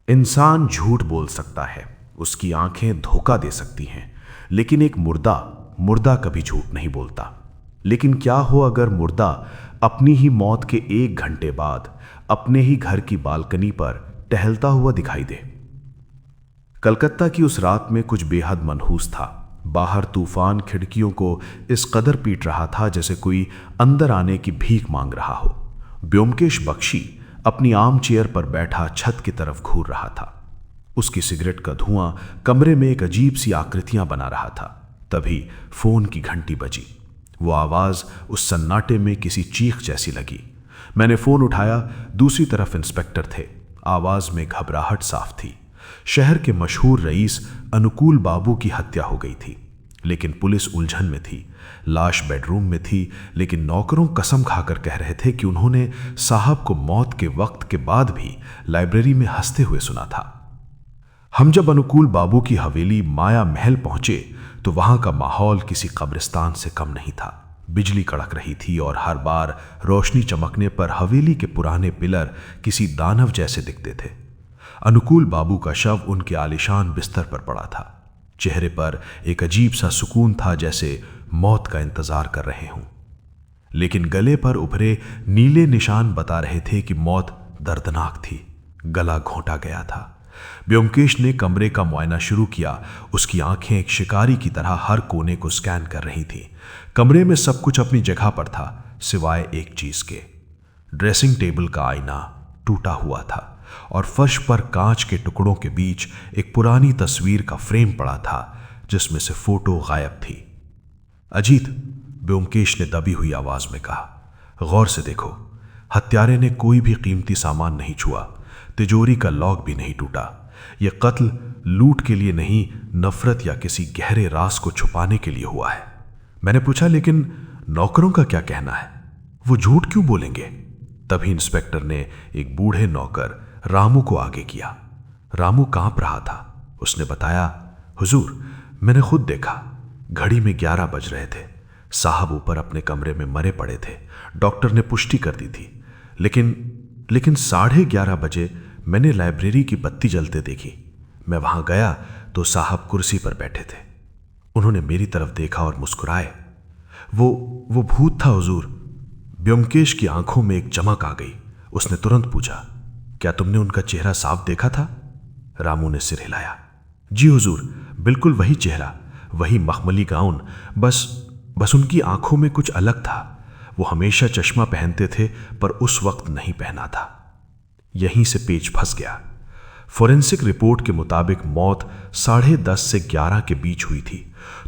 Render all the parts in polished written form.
इंसान झूठ बोल सकता है, उसकी आंखें धोखा दे सकती हैं, लेकिन एक मुर्दा मुर्दा कभी झूठ नहीं बोलता। लेकिन क्या हो अगर मुर्दा अपनी ही मौत के 1 घंटे बाद अपने ही घर की बालकनी पर टहलता हुआ दिखाई दे। कलकत्ता की उस रात में कुछ बेहद मनहूस था। बाहर तूफान खिड़कियों को इस कदर पीट रहा था जैसे कोई अंदर आने की भीख मांग रहा हो। ब्योमकेश बख्शी अपनी आर्म चेयर पर बैठा छत की तरफ घूर रहा था। उसकी सिगरेट का धुआं कमरे में एक अजीब सी आकृतियां बना रहा था। तभी फोन की घंटी बजी। वो आवाज उस सन्नाटे में किसी चीख जैसी लगी। मैंने फोन उठाया। दूसरी तरफ इंस्पेक्टर थे। आवाज में घबराहट साफ थी। शहर के मशहूर रईस अनुकूल बाबू की हत्या हो गई थी, लेकिन पुलिस उलझन में थी। लाश बेडरूम में थी, लेकिन नौकरों कसम खाकर कह रहे थे कि उन्होंने साहब को मौत के वक्त के बाद भी लाइब्रेरी में हंसते हुए सुना था। हम जब अनुकूल बाबू की हवेली माया महल पहुंचे तो वहां का माहौल किसी कब्रिस्तान से कम नहीं था। बिजली कड़क रही थी और हर बार रोशनी चमकने पर हवेली के पुराने पिलर किसी दानव जैसे दिखते थे। अनुकूल बाबू का शव उनके आलीशान बिस्तर पर पड़ा था। चेहरे पर एक अजीब सा सुकून था, जैसे मौत का इंतजार कर रहे हों। लेकिन गले पर उभरे नीले निशान बता रहे थे कि मौत दर्दनाक थी। गला घोंटा गया था। ब्योमकेश ने कमरे का मुआयना शुरू किया। उसकी आंखें एक शिकारी की तरह हर कोने को स्कैन कर रही थीं। कमरे में सब कुछ अपनी जगह पर था, सिवाय एक चीज के। ड्रेसिंग टेबल का आईना टूटा हुआ था और फर्श पर कांच के टुकड़ों के बीच एक पुरानी तस्वीर का फ्रेम पड़ा था, जिसमें से फोटो गायब थी। अजीत, ब्योमकेश ने दबी हुई आवाज में कहा, गौर से देखो। हत्यारे ने कोई भी कीमती सामान नहीं छुआ। तिजोरी का लॉक भी नहीं टूटा। यह कत्ल लूट के लिए नहीं, नफरत या किसी गहरे राज को छुपाने के लिए हुआ है। मैंने पूछा, लेकिन नौकरों का क्या कहना है? वो झूठ क्यों बोलेंगे? तभी इंस्पेक्टर ने एक बूढ़े नौकर रामू को आगे किया। रामू कांप रहा था। उसने बताया, हुजूर, मैंने खुद देखा। घड़ी में 11 बज रहे थे। साहब ऊपर अपने कमरे में मरे पड़े थे। डॉक्टर ने पुष्टि कर दी थी। लेकिन 11:30 बजे मैंने लाइब्रेरी की बत्ती जलते देखी। मैं वहां गया तो साहब कुर्सी पर बैठे थे। उन्होंने मेरी तरफ देखा और मुस्कुराए। वो भूत था हुजूर। ब्योमकेश की आंखों में एक चमक आ गई। उसने तुरंत पूछा, क्या तुमने उनका चेहरा साफ देखा था? रामू ने सिर हिलाया। जी हुजूर, बिल्कुल वही चेहरा, वही मखमली गाउन। बस उनकी आंखों में कुछ अलग था। वो हमेशा चश्मा पहनते थे, पर उस वक्त नहीं पहना था। यहीं से पेच फंस गया। फोरेंसिक रिपोर्ट के मुताबिक मौत 10:30 से 11 के बीच हुई थी।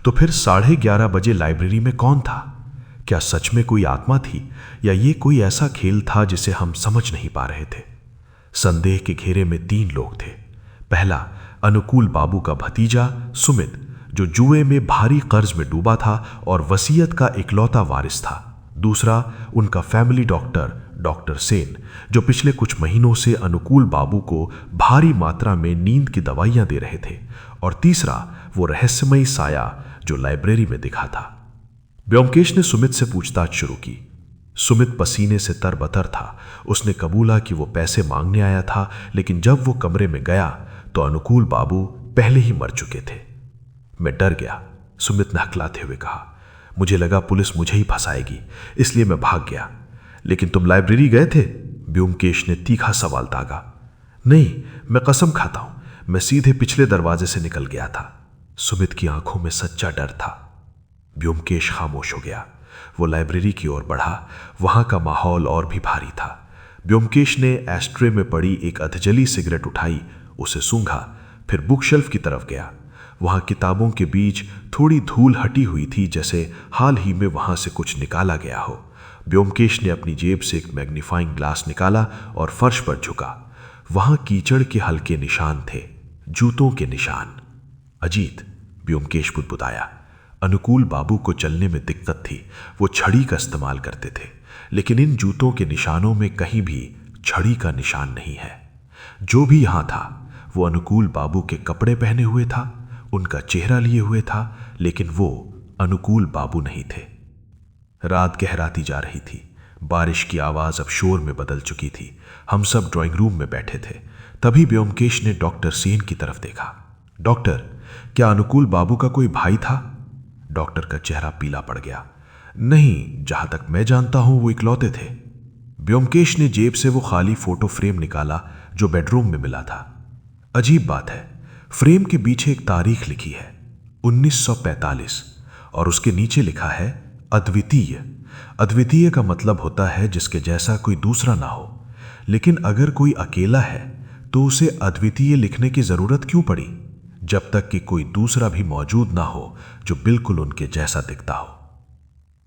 तो फिर 11:30 बजे लाइब्रेरी में कौन था? क्या सच में कोई आत्मा थी, या ये कोई ऐसा खेल था जिसे हम समझ नहीं पा रहे थे? संदेह के घेरे में 3 लोग थे। पहला, अनुकूल बाबू का भतीजा सुमित, जो जुए में भारी कर्ज में डूबा था और वसीयत का इकलौता वारिस था। दूसरा, उनका फैमिली डॉक्टर सेन, जो पिछले कुछ महीनों से अनुकूल बाबू को भारी मात्रा में नींद की दवाइयां दे रहे थे। और तीसरा, वो रहस्यमयी साया जो लाइब्रेरी में दिखा था। ब्योमकेश ने सुमित से पूछताछ शुरू की। सुमित पसीने से तरबतर था। उसने कबूला कि वो पैसे मांगने आया था, लेकिन जब वो कमरे में गया तो अनुकूल बाबू पहले ही मर चुके थे। मैं डर गया, सुमित ने हकलाते हुए कहा। मुझे लगा पुलिस मुझे ही फंसाएगी, इसलिए मैं भाग गया। लेकिन तुम लाइब्रेरी गए थे? ब्योमकेश ने तीखा सवाल दागा। नहीं, मैं कसम खाता हूं, मैं सीधे पिछले दरवाजे से निकल गया था। सुमित की आंखों में सच्चा डर था। ब्योमकेश खामोश हो गया। वो लाइब्रेरी की ओर बढ़ा। वहां का माहौल और भी भारी था। ब्योमकेश ने एस्ट्रे में पड़ी एक अधजली सिगरेट उठाई, उसे सूंघा, फिर बुक शेल्फ की तरफ गया। वहां किताबों के बीच थोड़ी धूल हटी हुई थी, जैसे हाल ही में वहां से कुछ निकाला गया हो। ब्योमकेश ने अपनी जेब से एक मैग्नीफाइंग ग्लास निकाला और फर्श पर झुका। वहां कीचड़ के हल्के निशान थे, जूतों के निशान। अजीत, ब्योमकेश बुदबुदाया। अनुकूल बाबू को चलने में दिक्कत थी। वो छड़ी का इस्तेमाल करते थे, लेकिन इन जूतों के निशानों में कहीं भी छड़ी का निशान नहीं है। जो भी यहां था वो अनुकूल बाबू के कपड़े पहने हुए था, उनका चेहरा लिए हुए था, लेकिन वो अनुकूल बाबू नहीं थे। रात गहराती जा रही थी। बारिश की आवाज अब शोर में बदल चुकी थी। हम सब ड्राइंग रूम में बैठे थे। तभी ब्योमकेश ने डॉक्टर सेन की तरफ देखा। डॉक्टर, क्या अनुकूल बाबू का कोई भाई था? डॉक्टर का चेहरा पीला पड़ गया। नहीं, जहां तक मैं जानता हूं वो इकलौते थे। ब्योमकेश ने जेब से वो खाली फोटो फ्रेम निकाला जो बेडरूम में मिला था। अजीब बात है, फ्रेम के पीछे एक तारीख लिखी है, 1945, और उसके नीचे लिखा है अद्वितीय। अद्वितीय का मतलब होता है जिसके जैसा कोई दूसरा ना हो। लेकिन अगर कोई अकेला है तो उसे अद्वितीय लिखने की जरूरत क्यों पड़ी, जब तक कि कोई दूसरा भी मौजूद ना हो जो बिल्कुल उनके जैसा दिखता हो।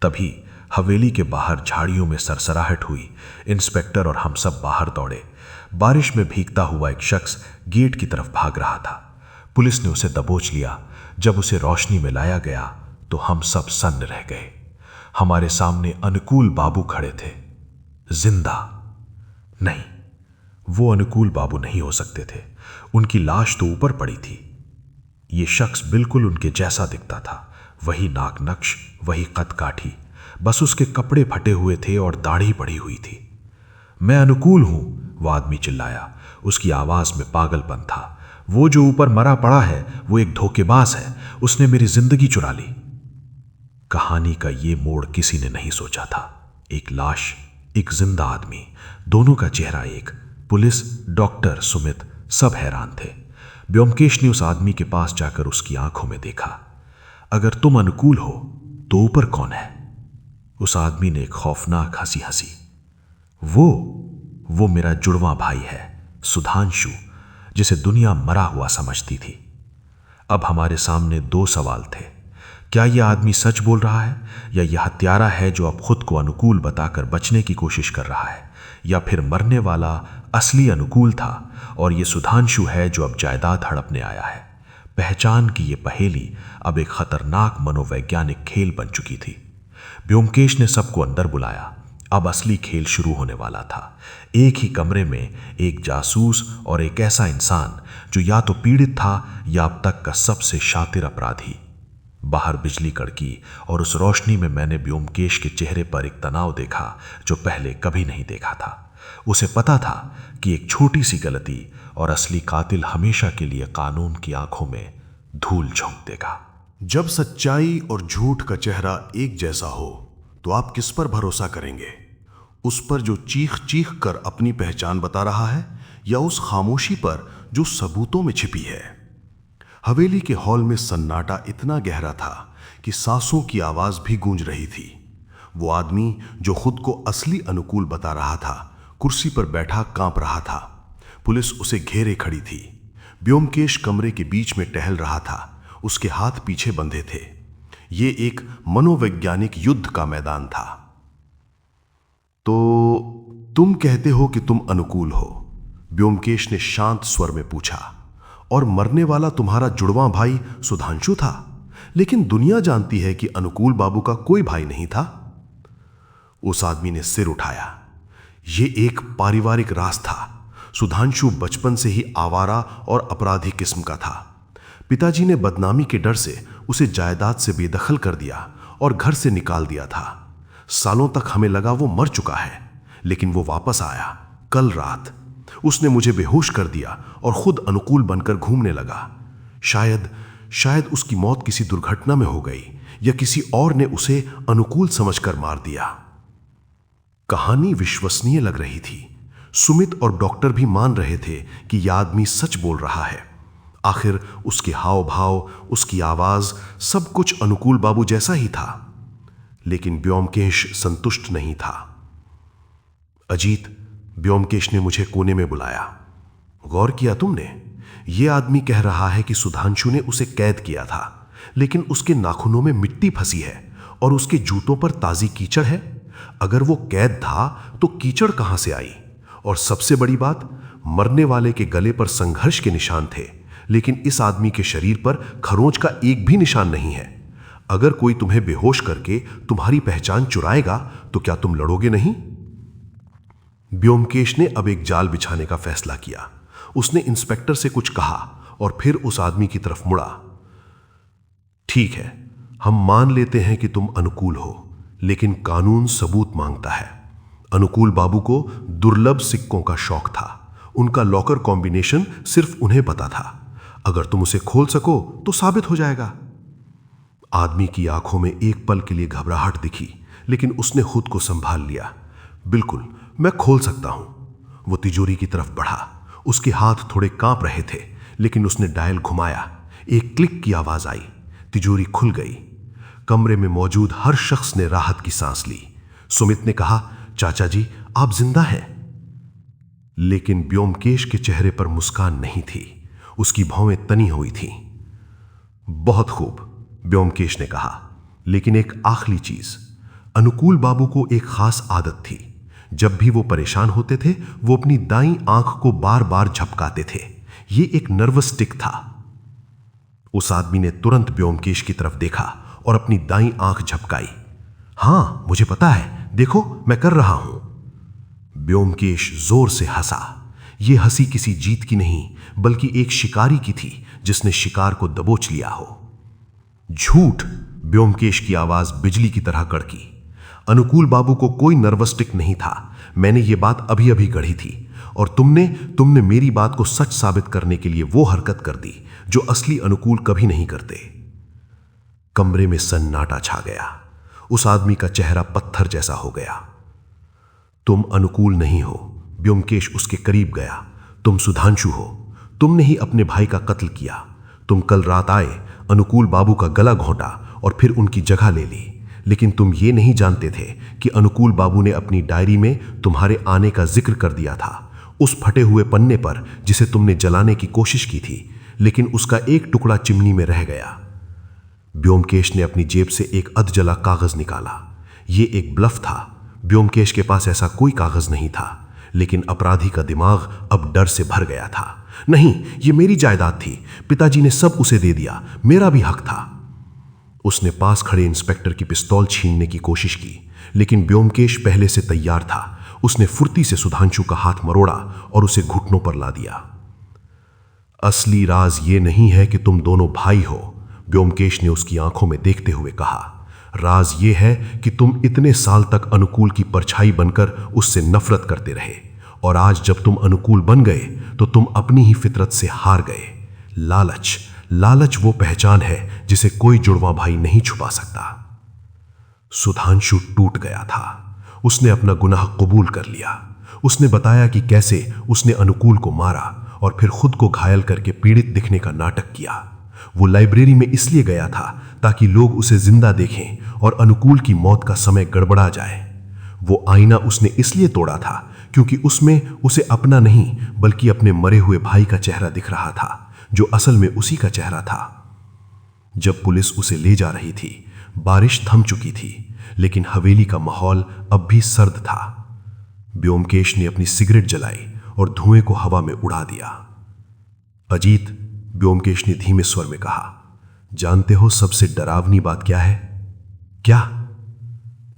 तभी हवेली के बाहर झाड़ियों में सरसराहट हुई। इंस्पेक्टर और हम सब बाहर दौड़े। बारिश में भीगता हुआ एक शख्स गेट की तरफ भाग रहा था। पुलिस ने उसे दबोच लिया। जब उसे रोशनी में लाया गया तो हम सब सन्न रह गए। हमारे सामने अनुकूल बाबू खड़े थे, जिंदा। नहीं, वो अनुकूल बाबू नहीं हो सकते थे। उनकी लाश तो ऊपर पड़ी थी। ये शख्स बिल्कुल उनके जैसा दिखता था। वही नाक नक्श, वही कद काठी, बस उसके कपड़े फटे हुए थे और दाढ़ी पड़ी हुई थी। मैं अनुकूल हूं, वो आदमी चिल्लाया। उसकी आवाज में पागलपन था। वो जो ऊपर मरा पड़ा है वो एक धोखेबाज है। उसने मेरी जिंदगी चुरा ली। कहानी का ये मोड़ किसी ने नहीं सोचा था। एक लाश, एक जिंदा आदमी, दोनों का चेहरा एक। पुलिस, डॉक्टर, सुमित सब हैरान थे। ब्योमकेश ने उस आदमी के पास जाकर उसकी आंखों में देखा। अगर तुम अनुकूल हो तो ऊपर कौन है? उस आदमी ने एक खौफनाक हंसी हंसी। वो मेरा जुड़वा भाई है, सुधांशु, जिसे दुनिया मरा हुआ समझती थी। अब हमारे सामने दो सवाल थे। क्या यह आदमी सच बोल रहा है, या यह हत्यारा है जो अब खुद को अनुकूल बताकर बचने की कोशिश कर रहा है, या फिर मरने वाला असली अनुकूल था और यह सुधांशु है जो अब जायदाद हड़पने आया है। पहचान की यह पहेली अब एक खतरनाक मनोवैज्ञानिक खेल बन चुकी थी। ब्योमकेश ने सबको अंदर बुलाया। अब असली खेल शुरू होने वाला था। एक ही कमरे में एक जासूस और एक ऐसा इंसान जो या तो पीड़ित था या अब तक का सबसे शातिर अपराधी। बाहर बिजली कड़की और उस रोशनी में मैंने ब्योमकेश के चेहरे पर एक तनाव देखा जो पहले कभी नहीं देखा था। उसे पता था कि एक छोटी सी गलती और असली कातिल हमेशा के लिए कानून की आंखों में धूल झोंक देगा। जब सच्चाई और झूठ का चेहरा एक जैसा हो तो आप किस पर भरोसा करेंगे? उस पर जो चीख चीख कर अपनी पहचान बता रहा है, या उस खामोशी पर जो सबूतों में छिपी है? हवेली के हॉल में सन्नाटा इतना गहरा था कि सांसों की आवाज भी गूंज रही थी। वो आदमी जो खुद को असली अनुकूल बता रहा था, कुर्सी पर बैठा कांप रहा था। पुलिस उसे घेरे खड़ी थी। ब्योमकेश कमरे के बीच में टहल रहा था। उसके हाथ पीछे बंधे थे। ये एक मनोवैज्ञानिक युद्ध का मैदान था। तो तुम कहते हो कि तुम अनुकूल हो? ब्योमकेश ने शांत स्वर में पूछा। और मरने वाला तुम्हारा जुड़वा भाई सुधांशु था? लेकिन दुनिया जानती है कि अनुकूल बाबू का कोई भाई नहीं था। उस आदमी ने सिर उठाया। यह एक पारिवारिक राज था। सुधांशु बचपन से ही आवारा और अपराधी किस्म का था। पिताजी ने बदनामी के डर से उसे जायदाद से बेदखल कर दिया और घर से निकाल दिया था। सालों तक हमें लगा वो मर चुका है, लेकिन वो वापस आया कल रात। उसने मुझे बेहोश कर दिया और खुद अनुकूल बनकर घूमने लगा। शायद उसकी मौत किसी दुर्घटना में हो गई, या किसी और ने उसे अनुकूल समझकर मार दिया। कहानी विश्वसनीय लग रही थी। सुमित और डॉक्टर भी मान रहे थे कि यह आदमी सच बोल रहा है। आखिर उसके हाव भाव, उसकी आवाज, सब कुछ अनुकूल बाबू जैसा ही था। लेकिन ब्योमकेश संतुष्ट नहीं था। अजीत, ब्योमकेश ने मुझे कोने में बुलाया। गौर किया तुमने? यह आदमी कह रहा है कि सुधांशु ने उसे कैद किया था, लेकिन उसके नाखूनों में मिट्टी फंसी है और उसके जूतों पर ताजी कीचड़ है। अगर वो कैद था तो कीचड़ कहां से आई? और सबसे बड़ी बात, मरने वाले के गले पर संघर्ष के निशान थे, लेकिन इस आदमी के शरीर पर खरोंच का एक भी निशान नहीं है। अगर कोई तुम्हें बेहोश करके तुम्हारी पहचान चुराएगा तो क्या तुम लड़ोगे नहीं? ब्योमकेश ने अब एक जाल बिछाने का फैसला किया। उसने इंस्पेक्टर से कुछ कहा और फिर उस आदमी की तरफ मुड़ा। ठीक है, हम मान लेते हैं कि तुम अनुकूल हो, लेकिन कानून सबूत मांगता है। अनुकूल बाबू को दुर्लभ सिक्कों का शौक था। उनका लॉकर कॉम्बिनेशन सिर्फ उन्हें पता था। अगर तुम उसे खोल सको तो साबित हो जाएगा। आदमी की आंखों में एक पल के लिए घबराहट दिखी, लेकिन उसने खुद को संभाल लिया। बिल्कुल, मैं खोल सकता हूं। वो तिजोरी की तरफ बढ़ा। उसके हाथ थोड़े कांप रहे थे, लेकिन उसने डायल घुमाया। एक क्लिक की आवाज आई। तिजोरी खुल गई। कमरे में मौजूद हर शख्स ने राहत की सांस ली। सुमित ने कहा, चाचा जी, आप जिंदा हैं। लेकिन ब्योमकेश के चेहरे पर मुस्कान नहीं थी। उसकी भौहें तनी हुई थीं। बहुत खूब, ब्योमकेश ने कहा, लेकिन एक आखिरी चीज। अनुकूल बाबू को एक खास आदत थी। जब भी वो परेशान होते थे, वो अपनी दाईं आंख को बार बार झपकाते थे। ये एक नर्वस टिक था। उस आदमी ने तुरंत ब्योमकेश की तरफ देखा और अपनी दाईं आंख झपकाई। हां, मुझे पता है, देखो मैं कर रहा हूं। ब्योमकेश जोर से हंसा। यह हंसी किसी जीत की नहीं, बल्कि एक शिकारी की थी जिसने शिकार को दबोच लिया हो। झूठ! ब्योमकेश की आवाज बिजली की तरह कड़की। अनुकूल बाबू को कोई नर्वस टिक नहीं था। मैंने ये बात अभी अभी गढ़ी थी, और तुमने मेरी बात को सच साबित करने के लिए वो हरकत कर दी जो असली अनुकूल कभी नहीं करते। कमरे में सन्नाटा छा गया। उस आदमी का चेहरा पत्थर जैसा हो गया। तुम अनुकूल नहीं हो। ब्योमकेश उसके करीब गया। तुम सुधांशु हो। तुमने ही अपने भाई का कत्ल किया। तुम कल रात आए, अनुकूल बाबू का गला घोंटा और फिर उनकी जगह ले ली। लेकिन तुम ये नहीं जानते थे कि अनुकूल बाबू ने अपनी डायरी में तुम्हारे आने का जिक्र कर दिया था, उस फटे हुए पन्ने पर जिसे तुमने जलाने की कोशिश की थी, लेकिन उसका एक टुकड़ा चिमनी में रह गया। ब्योमकेश ने अपनी जेब से एक अधजला कागज निकाला। यह एक ब्लफ था। ब्योमकेश के पास ऐसा कोई कागज नहीं था, लेकिन अपराधी का दिमाग अब डर से भर गया था। नहीं, ये मेरी जायदाद थी। पिताजी ने सब उसे दे दिया। मेरा भी हक था। उसने पास खड़े इंस्पेक्टर की पिस्तौल छीनने की कोशिश की, लेकिन ब्योमकेश पहले से तैयार था। उसने फुर्ती से सुधांशु का हाथ मरोड़ा और उसे घुटनों पर ला दिया। असली राज ये नहीं है कि तुम दोनों भाई हो, ब्योमकेश ने उसकी आंखों में देखते हुए कहा। राज ये है कि तुम इतने साल तक अनुकूल की परछाई बनकर उससे नफरत करते रहे, और आज जब तुम अनुकूल बन गए तो तुम अपनी ही फितरत से हार गए। लालच वो पहचान है जिसे कोई जुड़वा भाई नहीं छुपा सकता। सुधांशु टूट गया था। उसने अपना गुनाह कबूल कर लिया। उसने बताया कि कैसे उसने अनुकूल को मारा और फिर खुद को घायल करके पीड़ित दिखने का नाटक किया। वो लाइब्रेरी में इसलिए गया था ताकि लोग उसे जिंदा देखें और अनुकूल की मौत का समय गड़बड़ा जाए। वो आईना उसने इसलिए तोड़ा था क्योंकि उसमें उसे अपना नहीं बल्कि अपने मरे हुए भाई का चेहरा दिख रहा था, जो असल में उसी का चेहरा था। जब पुलिस उसे ले जा रही थी, बारिश थम चुकी थी, लेकिन हवेली का माहौल अब भी सर्द था। ब्योमकेश ने अपनी सिगरेट जलाई और धुएं को हवा में उड़ा दिया। अजीत, ब्योमकेश ने धीमे स्वर में कहा, जानते हो सबसे डरावनी बात क्या है? क्या?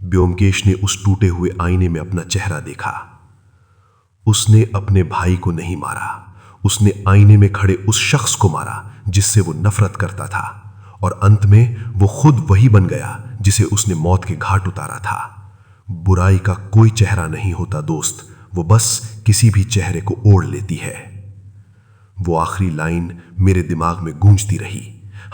ब्योमकेश ने उस टूटे हुए आईने में अपना चेहरा देखा। उसने अपने भाई को नहीं मारा, उसने आईने में खड़े उस शख्स को मारा जिससे वो नफरत करता था, और अंत में वो खुद वही बन गया जिसे उसने मौत के घाट उतारा था। बुराई का कोई चेहरा नहीं होता दोस्त, वो बस किसी भी चेहरे को ओढ़ लेती है। वो आखिरी लाइन मेरे दिमाग में गूंजती रही।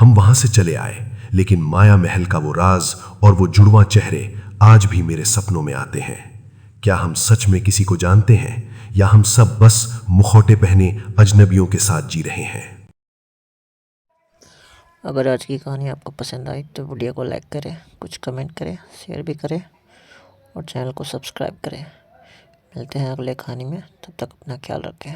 हम वहां से चले आए, लेकिन माया महल का वो राज और वो जुड़वा चेहरे आज भी मेरे सपनों में आते हैं। क्या हम सच में किसी को जानते हैं, या हम सब बस मुखौटे पहने अजनबियों के साथ जी रहे हैं? अगर आज की कहानी आपको पसंद आई तो वीडियो को लाइक करें, कुछ कमेंट करें, शेयर भी करें और चैनल को सब्सक्राइब करें। मिलते हैं अगले कहानी में, तब तक अपना ख्याल रखें।